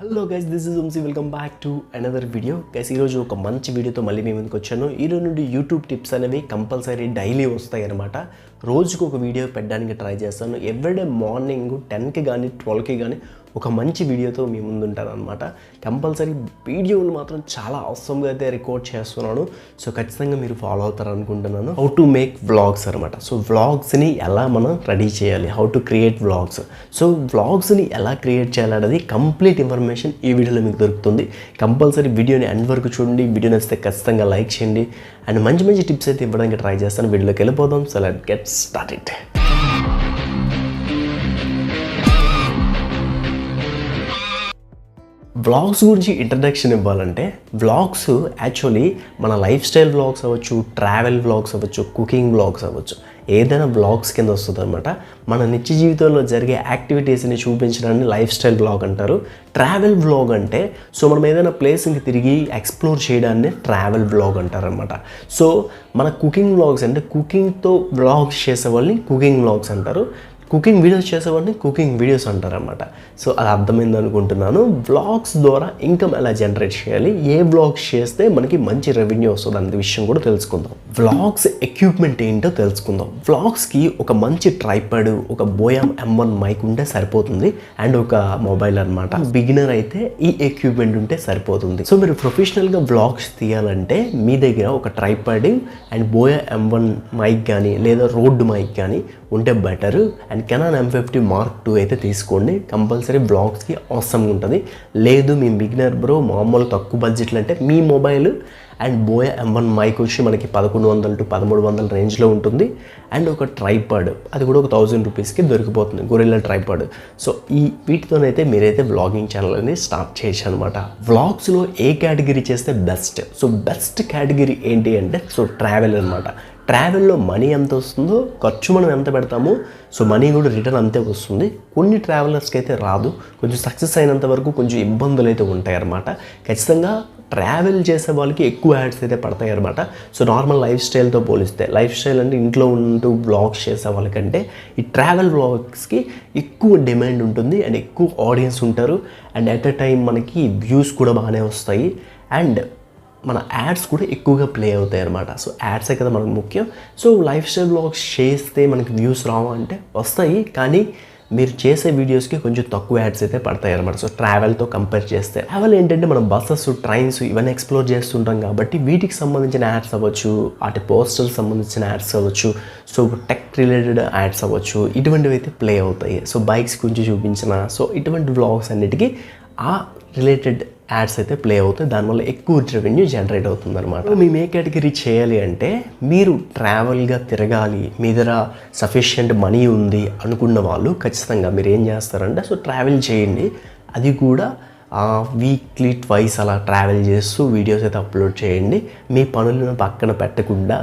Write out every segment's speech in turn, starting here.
Hello guys, this is Vamshi. Welcome back to another video. Guys, ఈరోజు ఒక మంచి వీడియోతో మళ్ళీ మీ ముందుకు వచ్చాను. ఈరోజు నుండి యూట్యూబ్ టిప్స్ అనేవి కంపల్సరీ డైలీ వస్తాయి అనమాట. రోజుకు ఒక వీడియో పెట్టడానికి ట్రై చేస్తాను. ఎవ్రీడే మార్నింగ్ 10కి కానీ 12కి కానీ ఒక మంచి వీడియోతో మీ ముందు ఉంటాను అనమాట. కంపల్సరీ వీడియోలు మాత్రం చాలా అవసరంగా అయితే రికార్డ్ చేస్తున్నాను. సో ఖచ్చితంగా మీరు ఫాలో అవుతారు అనుకుంటున్నాను. హౌ టు మేక్ వ్లాగ్స్ అనమాట. సో వ్లాగ్స్ని ఎలా మనం రెడీ చేయాలి, how to create vlogs. So వ్లాగ్స్ని ఎలా క్రియేట్ చేయాలనేది కంప్లీట్ ఇన్ఫర్మేషన్ ఈ వీడియోలో మీకు దొరుకుతుంది. కంపల్సరీ వీడియోని ఎండ్ వరకు చూడండి. వీడియో నచ్చితే ఖచ్చితంగా లైక్ చేయండి. అండ్ మంచి మంచి టిప్స్ అయితే ఇవ్వడానికి ట్రై చేస్తాను. వీడియోలోకి వెళ్ళిపోదాం. So let's get started. Vlogs గురించి ఇంట్రడక్షన్ ఇవ్వాలంటే, వ్లాగ్స్ యాక్చువల్లీ మన లైఫ్ స్టైల్ వ్లాగ్స్ అవ్వచ్చు, ట్రావెల్ వ్లాగ్స్ అవ్వచ్చు, కుకింగ్ వ్లాగ్స్ అవ్వచ్చు, ఏదైనా వ్లాగ్స్ కింద వస్తుంది అనమాట. మన నిత్య జీవితంలో జరిగే యాక్టివిటీస్ని చూపించడాన్ని లైఫ్ స్టైల్ వ్లాగ్ అంటారు. ట్రావెల్ వ్లాగ్ అంటే సో మనం ఏదైనా ప్లేస్కి తిరిగి ఎక్స్ప్లోర్ చేయడాన్ని ట్రావెల్ వ్లాగ్ అంటారు అనమాట. సో మన కుకింగ్ వ్లాగ్స్ అంటే కుకింగ్తో వ్లాగ్స్ చేసే వాళ్ళని కుకింగ్ వ్లాగ్స్ అంటారు. కుకింగ్ వీడియోస్ చేసేవాడిని కుకింగ్ వీడియోస్ అంటారనమాట. సో అది అర్థమైంది అనుకుంటున్నాను. వ్లాగ్స్ ద్వారా ఇన్కమ్ ఎలా జనరేట్ చేయాలి, ఏ వ్లాగ్స్ చేస్తే మనకి మంచి రెవెన్యూ వస్తుంది అనే విషయం కూడా తెలుసుకుందాం. వ్లాగ్స్ ఎక్విప్మెంట్ ఏంటో తెలుసుకుందాం. వ్లాగ్స్కి ఒక మంచి ట్రైపాడ్, ఒక బోయా M1 మైక్ ఉంటే సరిపోతుంది, అండ్ ఒక మొబైల్ అనమాట. బిగినర్ అయితే ఈ ఎక్విప్మెంట్ ఉంటే సరిపోతుంది. సో మీరు ప్రొఫెషనల్గా వ్లాగ్స్ తీయాలంటే మీ దగ్గర ఒక tripod and Boya M1 mic కానీ లేదా రోడ్ మైక్ కానీ ఉంటే better. And Canon M50 Mark II అయితే తీసుకోండి. కంపల్సరీ వ్లాగ్స్కి అవసరంగా ఉంటుంది. లేదు మీ బిగినర్ బ్రో, మామూలు తక్కువ బడ్జెట్లు అంటే మీ mobile and Boya M1 mike వచ్చి మనకి 1100 to 1300 రేంజ్లో ఉంటుంది. అండ్ ఒక ట్రైపాడ్, అది కూడా ఒక 1000 రూపీస్కి దొరికిపోతుంది, గొరిల్లా ట్రైపాడ్. సో వీటితోనైతే మీరైతే వ్లాగింగ్ ఛానల్ అనేది స్టార్ట్ చేయొచ్చు అనమాట. వ్లాగ్స్లో ఏ కేటగిరీ చేస్తే బెస్ట్? సో బెస్ట్ కేటగిరీ ఏంటి అంటే సో ట్రావెల్ అనమాట. ట్రావెల్లో మనీ ఎంత వస్తుందో, ఖర్చు మనం ఎంత పెడతామో, సో మనీ కూడా రిటర్న్ అంతే వస్తుంది. కొన్ని ట్రావెలర్స్కి అయితే రాదు, కొంచెం సక్సెస్ అయినంత వరకు కొంచెం ఇబ్బందులు అయితే ఉంటాయి అన్నమాట. ఖచ్చితంగా ట్రావెల్ చేసే వాళ్ళకి ఎక్కువ యాడ్స్ అయితే పడతాయి అనమాట. సో నార్మల్ లైఫ్ స్టైల్తో పోలిస్తే, లైఫ్ స్టైల్ అంటే ఇంట్లో ఉంటూ వ్లాగ్స్ చేసే వాళ్ళకంటే ఈ ట్రావెల్ వ్లాగ్స్కి ఎక్కువ డిమాండ్ ఉంటుంది అండ్ ఎక్కువ ఆడియన్స్ ఉంటారు. అండ్ అట్ ఎ టైం మనకి వ్యూస్ కూడా బాగానే వస్తాయి అండ్ మన యాడ్స్ కూడా ఎక్కువగా ప్లే అవుతాయి అనమాట. సో యాడ్సే కదా మనకు ముఖ్యం. సో లైఫ్ స్టైల్ వ్లాగ్స్ చేస్తే మనకి వ్యూస్ రావంటే వస్తాయి, కానీ మీరు చేసే వీడియోస్కి కొంచెం తక్కువ యాడ్స్ అయితే పడతాయి అనమాట. సో ట్రావెల్తో కంపేర్ చేస్తే, ట్రావెల్ ఏంటంటే మనం బస్సెస్, ట్రైన్స్ ఇవన్నీ ఎక్స్ప్లోర్ చేస్తుంటాం కాబట్టి వీటికి సంబంధించిన యాడ్స్ అవ్వచ్చు, వాటి పోస్టర్స్ సంబంధించిన యాడ్స్ అవ్వచ్చు, సో టెక్ రిలేటెడ్ యాడ్స్ అవ్వచ్చు, ఇటువంటివి అయితే ప్లే అవుతాయి. సో బైక్స్ గురించి చూపించిన సో ఇటువంటి వ్లాగ్స్ అన్నిటికీ ఆ రిలేటెడ్ యాడ్స్ అయితే ప్లే అవుతాయి. దానివల్ల ఎక్కువ రెవెన్యూ జనరేట్ అవుతుంది అనమాట. మేము ఏ కేటగిరీ చేయాలి అంటే, మీరు ట్రావెల్గా తిరగాలి, మీ దగ్గర సఫిషియెంట్ మనీ ఉంది అనుకున్న వాళ్ళు ఖచ్చితంగా మీరు ఏం చేస్తారంటే సో ట్రావెల్ చేయండి. అది కూడా వీక్లీ ట్వైస్ అలా ట్రావెల్ చేస్తూ వీడియోస్ అయితే అప్లోడ్ చేయండి. మీ పనులను పక్కన పెట్టకుండా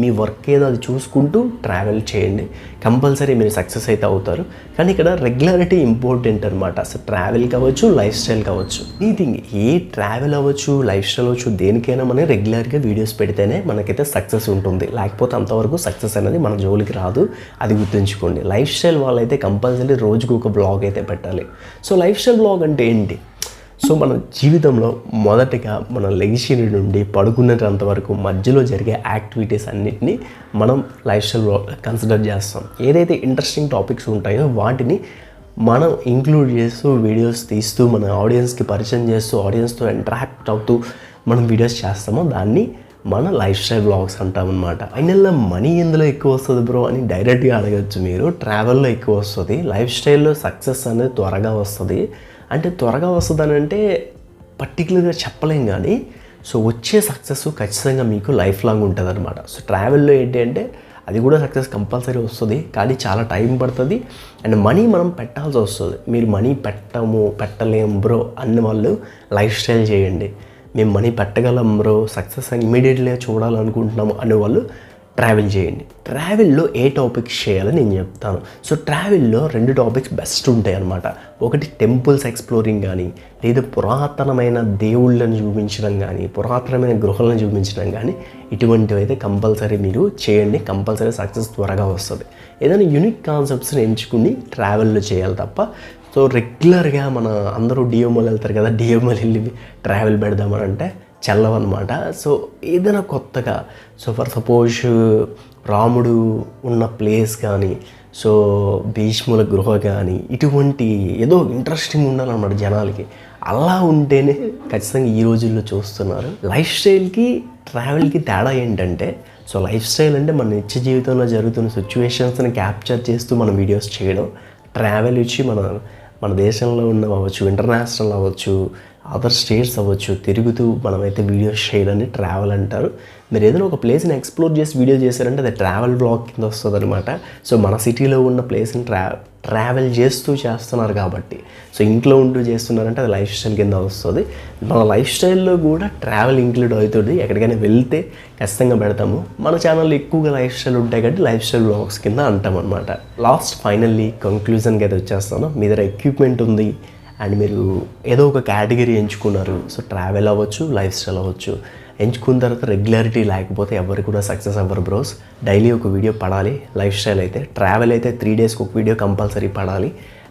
మీ వర్క్ ఏదో అది చూసుకుంటూ ట్రావెల్ చేయండి. కంపల్సరీ మీరు సక్సెస్ అయితే అవుతారు. కానీ ఇక్కడ రెగ్యులారిటీ ఇంపార్టెంట్ అనమాట. సో ట్రావెల్ కావచ్చు, లైఫ్ స్టైల్ కావచ్చు, ఎనీథింగ్, ఏ ట్రావెల్ అవ్వచ్చు, లైఫ్ స్టైల్ అవ్వచ్చు, దేనికైనా మనం రెగ్యులర్గా వీడియోస్ పెడితేనే మనకైతే సక్సెస్ ఉంటుంది. లేకపోతే అంతవరకు సక్సెస్ అనేది మన జోలికి రాదు. అది గుర్తుంచుకోండి. లైఫ్ స్టైల్ వాళ్ళైతే కంపల్సరీ రోజుకు ఒక బ్లాగ్ అయితే పెట్టాలి. సో లైఫ్ స్టైల్ బ్లాగ్ అంటే ఏంటి? సో మన జీవితంలో మొదటగా మనం లెగిసిన నుండి పడుకునేంత వరకు మధ్యలో జరిగే యాక్టివిటీస్ అన్నిటినీ మనం లైఫ్ స్టైల్ కన్సిడర్ చేస్తాం. ఏదైతే ఇంట్రెస్టింగ్ టాపిక్స్ ఉంటాయో వాటిని మనం ఇంక్లూడ్ చేస్తూ వీడియోస్ తీస్తూ మన ఆడియన్స్కి పరిచయం చేస్తూ ఆడియన్స్తో ఇంటరాక్ట్ అవుతూ మనం వీడియోస్ చేస్తామో దాన్ని మన లైఫ్ స్టైల్ వ్లాగ్స్ అంటామన్నమాట. ఫైనల్గా మనీ ఎందులో ఎక్కువ వస్తుంది బ్రో అని డైరెక్ట్గా అడగచ్చు మీరు. ట్రావెల్లో ఎక్కువ వస్తుంది. లైఫ్ స్టైల్లో సక్సెస్ అనేది త్వరగా వస్తుంది. అంటే త్వరగా వస్తుందని అంటే పర్టికులర్గా చెప్పలేం, కానీ సో వచ్చే సక్సెస్ ఖచ్చితంగా మీకు లైఫ్ లాంగ్ ఉంటుంది అనమాట. సో ట్రావెల్లో ఏంటి అంటే అది కూడా సక్సెస్ కంపల్సరీ వస్తుంది, కానీ చాలా టైం పడుతుంది అండ్ మనీ మనం పెట్టాల్సి వస్తుంది. మీరు మనీ పెట్టలేం బ్రో అన్న వాళ్ళు లైఫ్ స్టైల్ చేయండి. మేము మనీ పెట్టగలం బ్రో, సక్సెస్ అని ఇమీడియట్గా చూడాలనుకుంటున్నాము అనేవాళ్ళు ట్రావెల్ చేయండి. ట్రావెల్లో ఏ టాపిక్స్ చేయాలని నేను చెప్తాను. సో ట్రావెల్లో 2 టాపిక్స్ బెస్ట్ ఉంటాయి అన్నమాట. ఒకటి టెంపుల్స్ ఎక్స్ప్లోరింగ్ కానీ, లేదా పురాతనమైన దేవుళ్ళని చూపించడం కానీ, పురాతనమైన గృహాలను చూపించడం కానీ, ఇటువంటివి అయితే కంపల్సరీ మీరు చేయండి. కంపల్సరీ సక్సెస్ త్వరగా వస్తుంది. ఏదైనా యూనిక్ కాన్సెప్ట్స్ని ఎంచుకుని ట్రావెల్లో చేయాలి తప్ప సో రెగ్యులర్గా మన అందరూ డిఎంఓలు వెళ్తారు కదా, డిఎంఓలు వెళ్ళి ట్రావెల్ పెడదామని అంటే చల్లవన్నమాట. సో ఏదైనా కొత్తగా, సో ఫర్ సపోజ్ రాముడు ఉన్న ప్లేస్ కానీ, సో భీష్ముల గృహ కానీ, ఇటువంటి ఏదో ఇంట్రెస్టింగ్ ఉండాలన్నమాట జనాలకి. అలా ఉంటేనే ఖచ్చితంగా ఈ రోజుల్లో చూస్తున్నారు. లైఫ్ స్టైల్కి ట్రావెల్కి తేడా ఏంటంటే, సో లైఫ్ స్టైల్ అంటే మన నిత్య జీవితంలో జరుగుతున్న సిచ్యువేషన్స్ని క్యాప్చర్ చేస్తూ మనం వీడియోస్ చేయడం. ట్రావెల్ ఇచ్చి మన దేశంలో ఉన్న అవ్వచ్చు, ఇంటర్నేషనల్ అవ్వచ్చు, అదర్ స్టేట్స్ అవ్వచ్చు, తిరుగుతూ మనమైతే వీడియోస్ చేయడాన్ని ట్రావెల్ అంటారు. మీరు ఏదైనా ఒక ప్లేస్ని ఎక్స్ప్లోర్ చేసి వీడియో చేశారంటే అది ట్రావెల్ బ్లాగ్ కింద వస్తుంది అనమాట. సో మన సిటీలో ఉన్న ప్లేస్ని ట్రావెల్ చేస్తూ చేస్తున్నారు కాబట్టి, సో ఇంట్లో ఉంటూ చేస్తున్నారంటే అది లైఫ్ స్టైల్ కింద వస్తుంది. మన లైఫ్ స్టైల్లో కూడా ట్రావెల్ ఇంక్లూడ్ అవుతుంది. ఎక్కడికైనా వెళ్తే ఖచ్చితంగా పెడతాము. మన ఛానల్లో ఎక్కువగా లైఫ్ స్టైల్ ఉంటాయి కాబట్టి లైఫ్ స్టైల్ బ్లాగ్స్ కింద అంటాం అనమాట. లాస్ట్ ఫైనల్లీ కంక్లూజన్కి అయితే వచ్చేస్తాను. మీ దగ్గర ఎక్విప్మెంట్ ఉంది అండ్ మీరు ఏదో ఒక కేటగిరీ ఎంచుకున్నారు. సో ట్రావెల్ అవ్వచ్చు, లైఫ్ స్టైల్ అవ్వచ్చు. ఎంచుకున్న తర్వాత రెగ్యులారిటీ లేకపోతే ఎవరు కూడా సక్సెస్ అవ్వరు బ్రోస్. డైలీ ఒక వీడియో పడాలి. లైఫ్ స్టైల్ అయితే, ట్రావెల్ అయితే 3 డేస్కి ఒక వీడియో కంపల్సరీ పడాలి.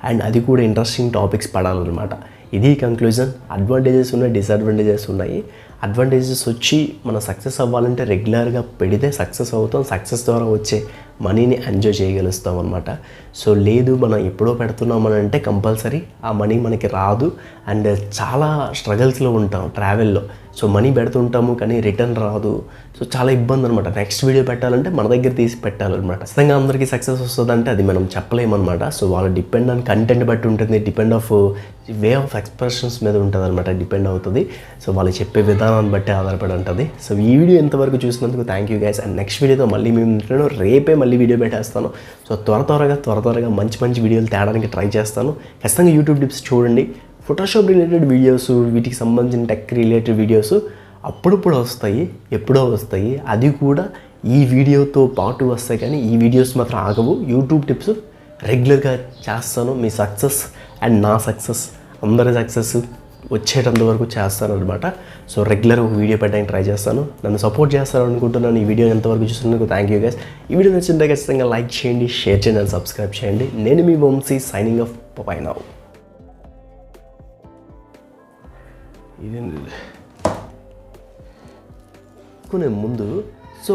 అండ్ అది కూడా ఇంట్రెస్టింగ్ టాపిక్స్ పడాలన్నమాట. ఇది కంక్లూజన్. అడ్వాంటేజెస్ ఉన్నాయి, డిసడ్వాంటేజెస్ ఉన్నాయి. అడ్వాంటేజెస్ వచ్చి మనం సక్సెస్ అవ్వాలంటే రెగ్యులర్గా పెడితే సక్సెస్ అవుతాం. సక్సెస్ ద్వారా వచ్చే మనీని ఎంజాయ్ చేయగలుస్తాం అనమాట. సో లేదు మనం ఎప్పుడో పెడుతున్నామని అంటే కంపల్సరీ ఆ మనీ మనకి రాదు. అండ్ చాలా స్ట్రగల్స్లో ఉంటాం ట్రావెల్లో. సో మనీ పెడుతుంటాము కానీ రిటర్న్ రాదు. సో చాలా ఇబ్బంది అనమాట. నెక్స్ట్ వీడియో పెట్టాలంటే మన దగ్గర తీసి పెట్టాలన్నమాట. ఖచ్చితంగా అందరికీ సక్సెస్ వస్తుందంటే అది మనం చెప్పలేమన్నమాట. సో వాళ్ళు డిపెండ్ ఆన్ కంటెంట్ బట్టి ఉంటుంది, depend of way of expressions మీద ఉంటుంది అనమాట, డిపెండ్ అవుతుంది. సో వాళ్ళు చెప్పే విధానాన్ని బట్టి ఆధారపడి ఉంటుంది. సో ఈ వీడియో ఎంతవరకు చూసినందుకు thank you guys. And next వీడియోతో మళ్ళీ మేము రేపే మళ్ళీ వీడియో పెట్టేస్తాను. సో త్వరగా మంచి వీడియోలు తేడానికి ట్రై చేస్తాను. ఖచ్చితంగా యూట్యూబ్ టిప్స్ చూడండి. ఫోటోషాప్ రిలేటెడ్ వీడియోస్, వీటికి సంబంధించిన టెక్ రిలేటెడ్ వీడియోస్ అప్పుడప్పుడు వస్తాయి, ఎప్పుడో వస్తాయి. అది కూడా ఈ వీడియోతో పాటు వస్తాయి కానీ ఈ వీడియోస్ మాత్రం ఆగవు. యూట్యూబ్ టిప్స్ రెగ్యులర్గా చేస్తాను. మీ సక్సెస్ అండ్ నా సక్సెస్, అందరి సక్సెస్ వచ్చేటంత వరకు చేస్తాను అనమాట. సో రెగ్యులర్గా ఒక వీడియో పెట్టడానికి ట్రై చేస్తాను. నన్ను సపోర్ట్ చేస్తాను అనుకుంటున్నాను. ఈ వీడియో ఎంతవరకు చూస్తున్నందుకు థ్యాంక్ యూ గైస్. ఈ వీడియో నచ్చింటే ఖచ్చితంగా లైక్ చేయండి, షేర్ చేయండి అండ్ సబ్స్క్రైబ్ చేయండి. నేను మీ Vamshi, signing off. Bye now. ఇదేంటి కొనే ముందు సో